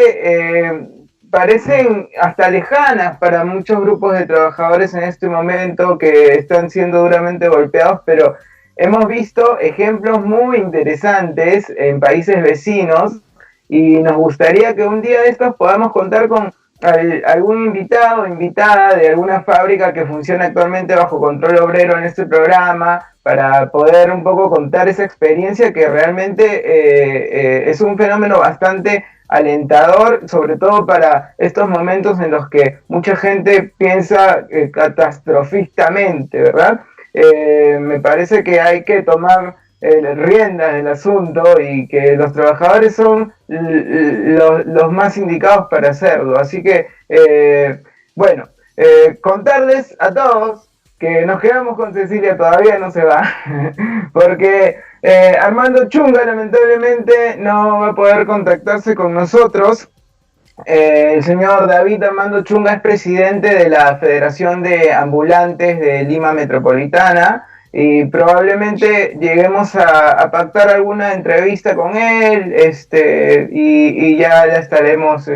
parecen hasta lejanas para muchos grupos de trabajadores en este momento que están siendo duramente golpeados, pero hemos visto ejemplos muy interesantes en países vecinos, y nos gustaría que un día de estos podamos contar con algún invitado o invitada de alguna fábrica que funciona actualmente bajo control obrero en este programa, para poder un poco contar esa experiencia que realmente es un fenómeno bastante alentador, sobre todo para estos momentos en los que mucha gente piensa catastrofistamente, ¿verdad? Me parece que hay que tomar riendas del asunto y que los trabajadores son los más indicados para hacerlo. Así que, bueno, contarles a todos que nos quedamos con Cecilia, todavía no se va, porque Armando Chunga lamentablemente no va a poder contactarse con nosotros. El señor David Armando Chunga es presidente de la Federación de Ambulantes de Lima Metropolitana y probablemente lleguemos a pactar alguna entrevista con él, y ya la estaremos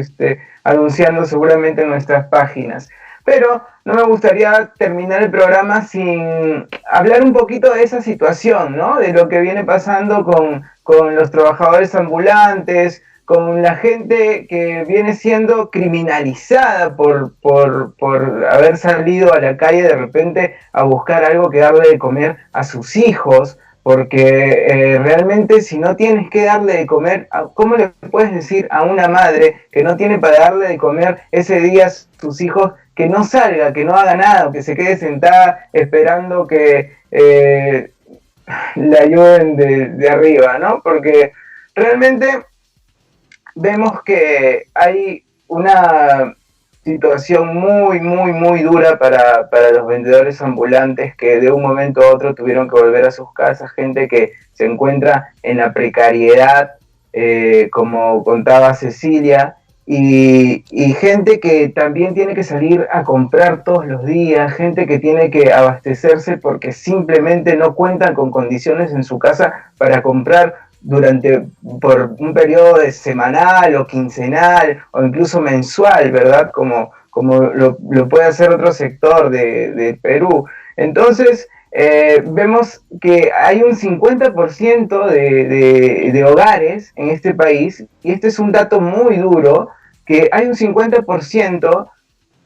anunciando seguramente en nuestras páginas. Pero no me gustaría terminar el programa sin hablar un poquito de esa situación, ¿no? De lo que viene pasando con los trabajadores ambulantes, con la gente que viene siendo criminalizada por haber salido a la calle de repente a buscar algo que darle de comer a sus hijos, porque realmente si no tienes que darle de comer, ¿cómo le puedes decir a una madre que no tiene para darle de comer ese día a sus hijos que no salga, que no haga nada, que se quede sentada esperando que le ayuden de arriba, ¿no? Porque realmente vemos que hay una situación muy, muy, muy dura para los vendedores ambulantes que de un momento a otro tuvieron que volver a sus casas, gente que se encuentra en la precariedad, como contaba Cecilia, y gente que también tiene que salir a comprar todos los días, gente que tiene que abastecerse porque simplemente no cuentan con condiciones en su casa para comprar por un periodo de semanal o quincenal o incluso mensual, ¿verdad? Como lo puede hacer otro sector de Perú. Entonces, vemos que hay un 50% de hogares en este país, y este es un dato muy duro, que hay un 50%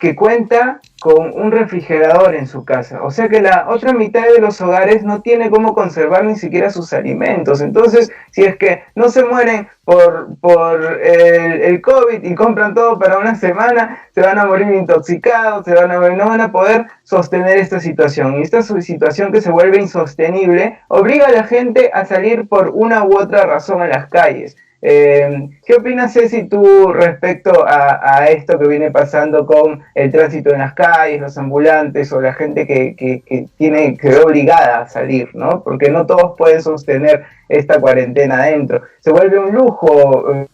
que cuenta con un refrigerador en su casa. O sea que la otra mitad de los hogares no tiene cómo conservar ni siquiera sus alimentos. Entonces, si es que no se mueren por el COVID y compran todo para una semana, se van a morir intoxicados, no van a poder sostener esta situación. Y esta situación que se vuelve insostenible obliga a la gente a salir por una u otra razón a las calles. ¿Qué opinas, Ceci, tú respecto a esto que viene pasando con el tránsito en las calles, los ambulantes o la gente que se ve obligada a salir, ¿no? Porque no todos pueden sostener esta cuarentena adentro. Se vuelve un lujo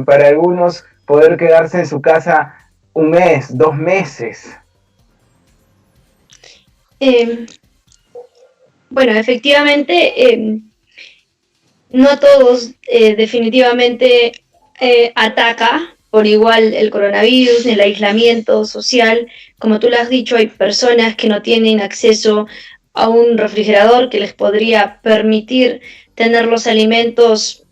para algunos poder quedarse en su casa un mes, 2 meses. Bueno, efectivamente, no a todos definitivamente ataca por igual el coronavirus, el aislamiento social. Como tú lo has dicho, hay personas que no tienen acceso a un refrigerador que les podría permitir tener los alimentos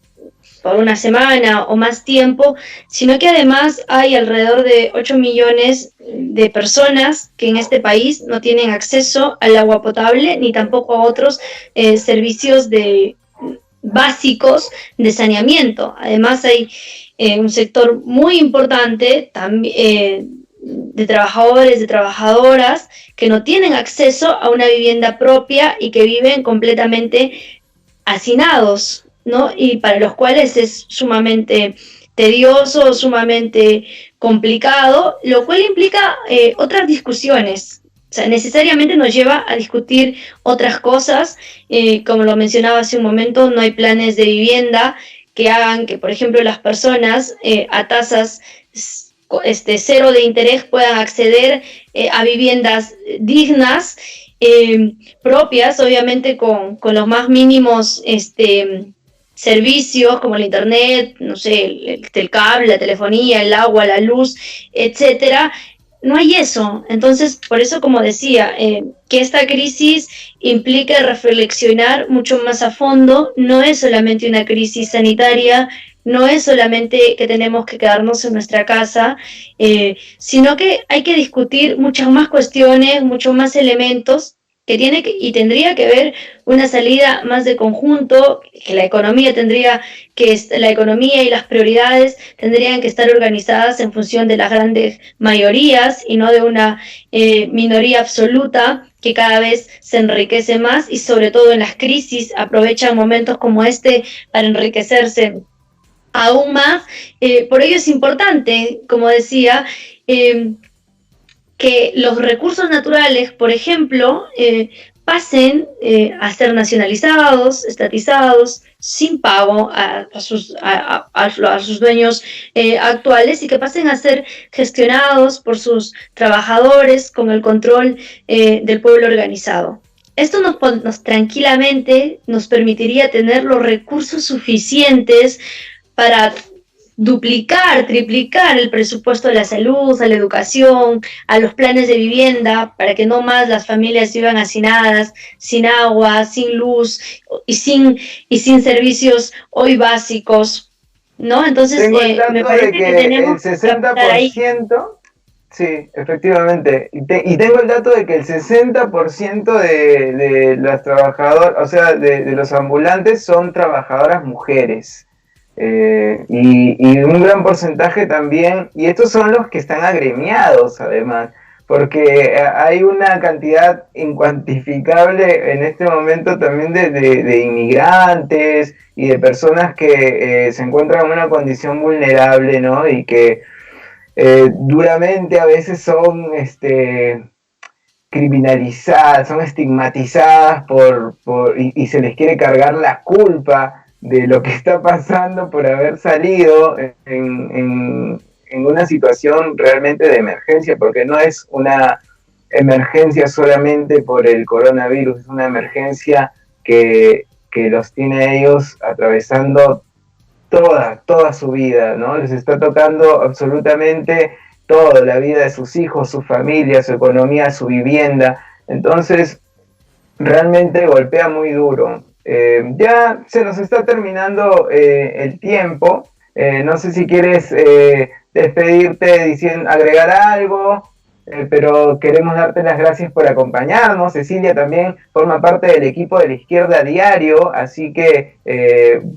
por una semana o más tiempo, sino que además hay alrededor de 8 millones de personas que en este país no tienen acceso al agua potable ni tampoco a otros servicios básicos de saneamiento. Además hay un sector muy importante de trabajadores, de trabajadoras que no tienen acceso a una vivienda propia y que viven completamente hacinados, ¿no? Y para los cuales es sumamente tedioso, sumamente complicado, lo cual implica otras discusiones. O sea, necesariamente nos lleva a discutir otras cosas, como lo mencionaba hace un momento, no hay planes de vivienda que hagan que, por ejemplo, las personas a tasas cero de interés puedan acceder a viviendas dignas, propias, obviamente con los más mínimos servicios como el internet, no sé, el cable, la telefonía, el agua, la luz, etcétera. No hay eso. Entonces, por eso, como decía, que esta crisis implica reflexionar mucho más a fondo. No es solamente una crisis sanitaria, no es solamente que tenemos que quedarnos en nuestra casa, sino que hay que discutir muchas más cuestiones, muchos más elementos que y tendría que haber una salida más de conjunto, que la economía la economía y las prioridades tendrían que estar organizadas en función de las grandes mayorías y no de una minoría absoluta que cada vez se enriquece más y sobre todo en las crisis aprovechan momentos como este para enriquecerse aún más. Por ello es importante, como decía, que los recursos naturales, por ejemplo, pasen a ser nacionalizados, estatizados, sin pago a sus dueños actuales y que pasen a ser gestionados por sus trabajadores con el control del pueblo organizado. Esto tranquilamente nos permitiría tener los recursos suficientes para duplicar, triplicar el presupuesto de la salud, a la educación, a los planes de vivienda, para que no más las familias vivan hacinadas, sin agua, sin luz y sin servicios hoy básicos, ¿no? Entonces, Tengo el dato me parece de que que tenemos el que apuntar ahí. 60%, sí, efectivamente, y tengo el dato de que el 60% de las trabajadoras, o sea, de los ambulantes son trabajadoras mujeres. Y un gran porcentaje también, y estos son los que están agremiados además, porque hay una cantidad incuantificable en este momento también de inmigrantes y de personas que se encuentran en una condición vulnerable, ¿no? Y que duramente a veces son criminalizadas, son estigmatizadas y se les quiere cargar la culpa de lo que está pasando por haber salido en una situación realmente de emergencia, porque no es una emergencia solamente por el coronavirus, es una emergencia que los tiene a ellos atravesando toda su vida, ¿no? Les está tocando absolutamente todo, la vida de sus hijos, su familia, su economía, su vivienda. Entonces, realmente golpea muy duro. Ya se nos está terminando el tiempo. No sé si quieres despedirte diciendo, agregar algo, pero queremos darte las gracias por acompañarnos. Cecilia también forma parte del equipo de La Izquierda Diario, así que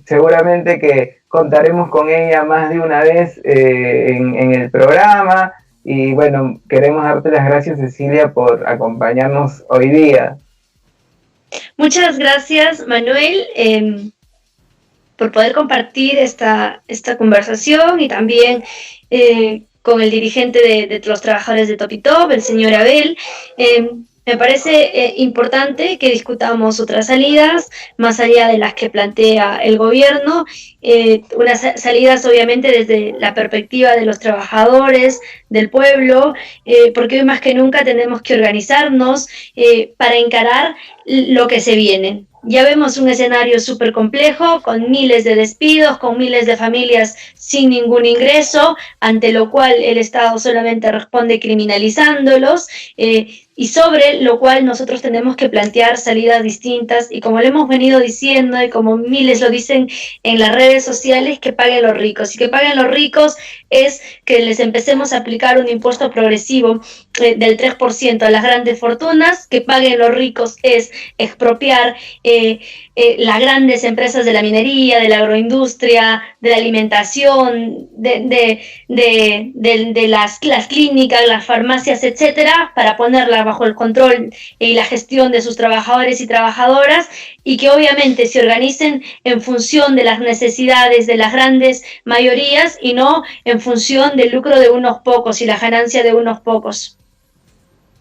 seguramente que contaremos con ella más de una vez en el programa. Y bueno, queremos darte las gracias, Cecilia, por acompañarnos hoy día. Muchas gracias, Manuel, por poder compartir esta conversación y también con el dirigente de los trabajadores de Topitop, el señor Abel. Me parece importante que discutamos otras salidas, más allá de las que plantea el gobierno, unas salidas obviamente desde la perspectiva de los trabajadores, del pueblo, porque hoy más que nunca tenemos que organizarnos para encarar lo que se viene. Ya vemos un escenario súper complejo, con miles de despidos, con miles de familias sin ningún ingreso, ante lo cual el Estado solamente responde criminalizándolos, y sobre lo cual nosotros tenemos que plantear salidas distintas, y como lo hemos venido diciendo, y como miles lo dicen en las redes sociales, que paguen los ricos. Y que paguen los ricos es que les empecemos a aplicar un impuesto progresivo del 3% a las grandes fortunas. Que paguen los ricos es expropiar las grandes empresas de la minería, de la agroindustria, de la alimentación, de las clínicas, las farmacias, etcétera, para ponerlas bajo el control y la gestión de sus trabajadores y trabajadoras, y que obviamente se organicen en función de las necesidades de las grandes mayorías y no en función del lucro de unos pocos y la ganancia de unos pocos.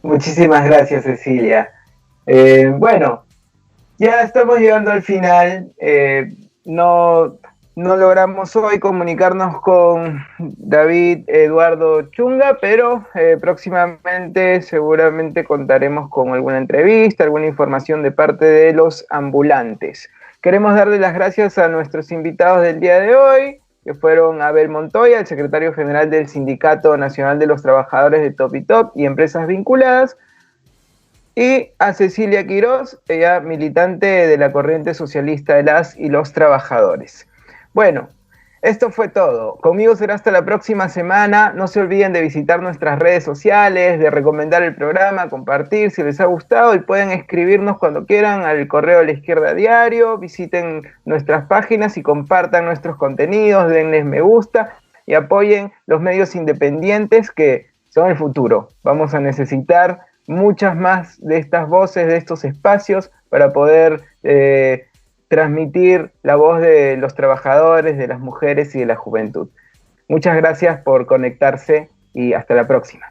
Muchísimas gracias, Cecilia. Bueno, ya estamos llegando al final. No logramos hoy comunicarnos con David Eduardo Chunga, pero próximamente seguramente contaremos con alguna entrevista, alguna información de parte de los ambulantes. Queremos darle las gracias a nuestros invitados del día de hoy, que fueron Abel Montoya, el secretario general del Sindicato Nacional de los Trabajadores de Topitop y Empresas Vinculadas, y a Cecilia Quirós, ella militante de la corriente socialista de las y los trabajadores. Bueno, Esto fue todo. Conmigo será hasta la próxima semana. No se olviden de visitar nuestras redes sociales, de recomendar el programa, compartir si les ha gustado y pueden escribirnos cuando quieran al correo de La Izquierda Diario. Visiten nuestras páginas y compartan nuestros contenidos, denles me gusta y apoyen los medios independientes que son el futuro. Vamos a necesitar muchas más de estas voces, de estos espacios para poder transmitir la voz de los trabajadores, de las mujeres y de la juventud. Muchas gracias por conectarse y hasta la próxima.